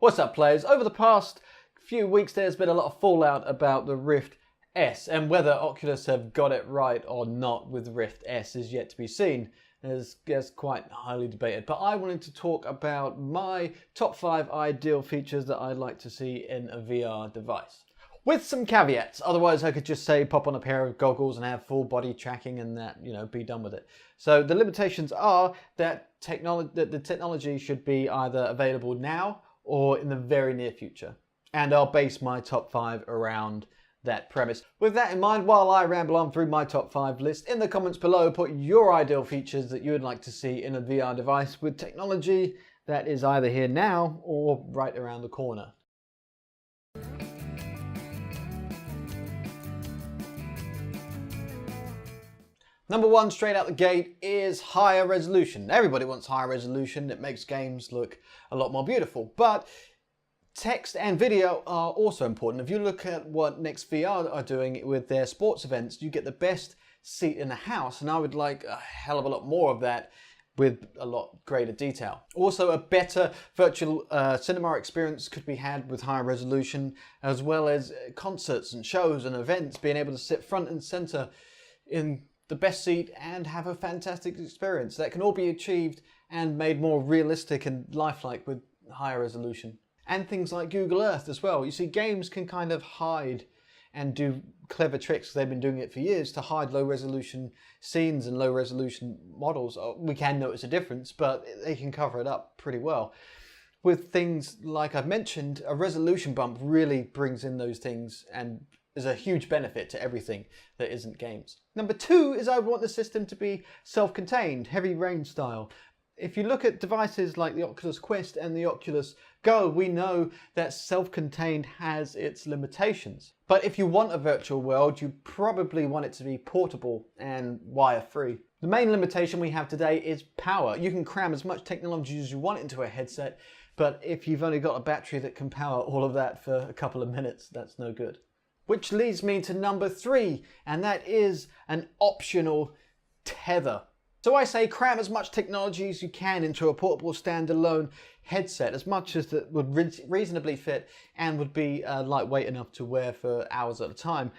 What's up, players? Over the past few weeks there's been a lot of fallout about the Rift S, and whether Oculus have got it right or not with Rift S is yet to be seen. It's quite highly debated, but I wanted to talk about my top 5 ideal features that I'd like to see in a VR device. With some caveats, otherwise I could just say pop on a pair of goggles and have full body tracking and that, be done with it. So the limitations are that the technology should be either available now or in the very near future. And I'll base my top 5 around that premise. With that in mind, while I ramble on through my top 5 list, in the comments below put your ideal features that you would like to see in a VR device with technology that is either here now or right around the corner. Number 1 straight out the gate is higher resolution. Everybody wants higher resolution. It makes games look a lot more beautiful. But text and video are also important. If you look at what NextVR are doing with their sports events, you get the best seat in the house, and I would like a hell of a lot more of that with a lot greater detail. Also, a better virtual cinema experience could be had with higher resolution, as well as concerts and shows and events, being able to sit front and center in the best seat and have a fantastic experience. That can all be achieved and made more realistic and lifelike with higher resolution. And things like Google Earth as well. You see, games can kind of hide and do clever tricks. They've been doing it for years to hide low resolution scenes and low resolution models. We can notice a difference, but they can cover it up pretty well. With things like I've mentioned, a resolution bump really brings in those things and is a huge benefit to everything that isn't games. Number 2 is I want the system to be self-contained, heavy rain style. If you look at devices like the Oculus Quest and the Oculus Go, we know that self-contained has its limitations. But if you want a virtual world, you probably want it to be portable and wire-free. The main limitation we have today is power. You can cram as much technology as you want into a headset, but if you've only got a battery that can power all of that for a couple of minutes, that's no good. Which leads me to number 3, and that is an optional tether. So I say cram as much technology as you can into a portable standalone headset, as much as that would reasonably fit and would be lightweight enough to wear for hours at a time.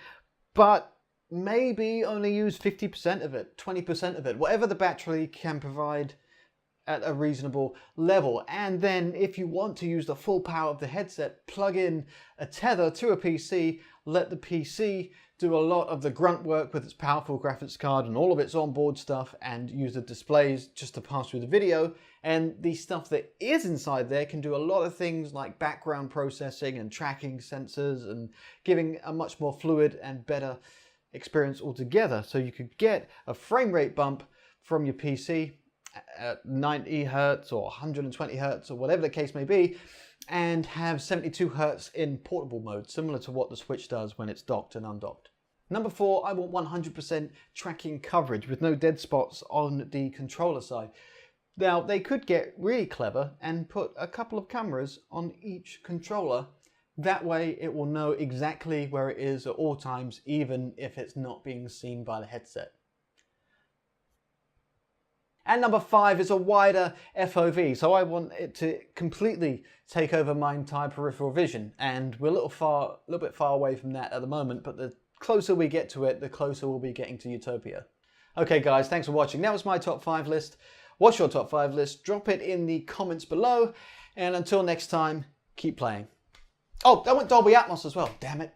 But maybe only use 50% of it, 20% of it, whatever the battery can provide at a reasonable level. And then if you want to use the full power of the headset, plug in a tether to a PC, let the PC do a lot of the grunt work with its powerful graphics card and all of its onboard stuff, and use the displays just to pass through the video. And the stuff that is inside there can do a lot of things like background processing and tracking sensors and giving a much more fluid and better experience altogether. So you could get a frame rate bump from your PC at 90 Hertz or 120 Hertz or whatever the case may be, and have 72 Hertz in portable mode, similar to what the Switch does when it's docked and undocked. Number 4, I want 100% tracking coverage with no dead spots on the controller side. Now, they could get really clever and put a couple of cameras on each controller. That way it will know exactly where it is at all times, even if it's not being seen by the headset. And number 5 is a wider FOV, so I want it to completely take over my entire peripheral vision, and we're a little bit far away from that at the moment, but the closer we get to it, the closer we'll be getting to utopia. Okay guys, thanks for watching. That was my top 5 list. What's your top 5 list? Drop it in the comments below, and until next time, keep playing. Oh, I went Dolby Atmos as well, damn it.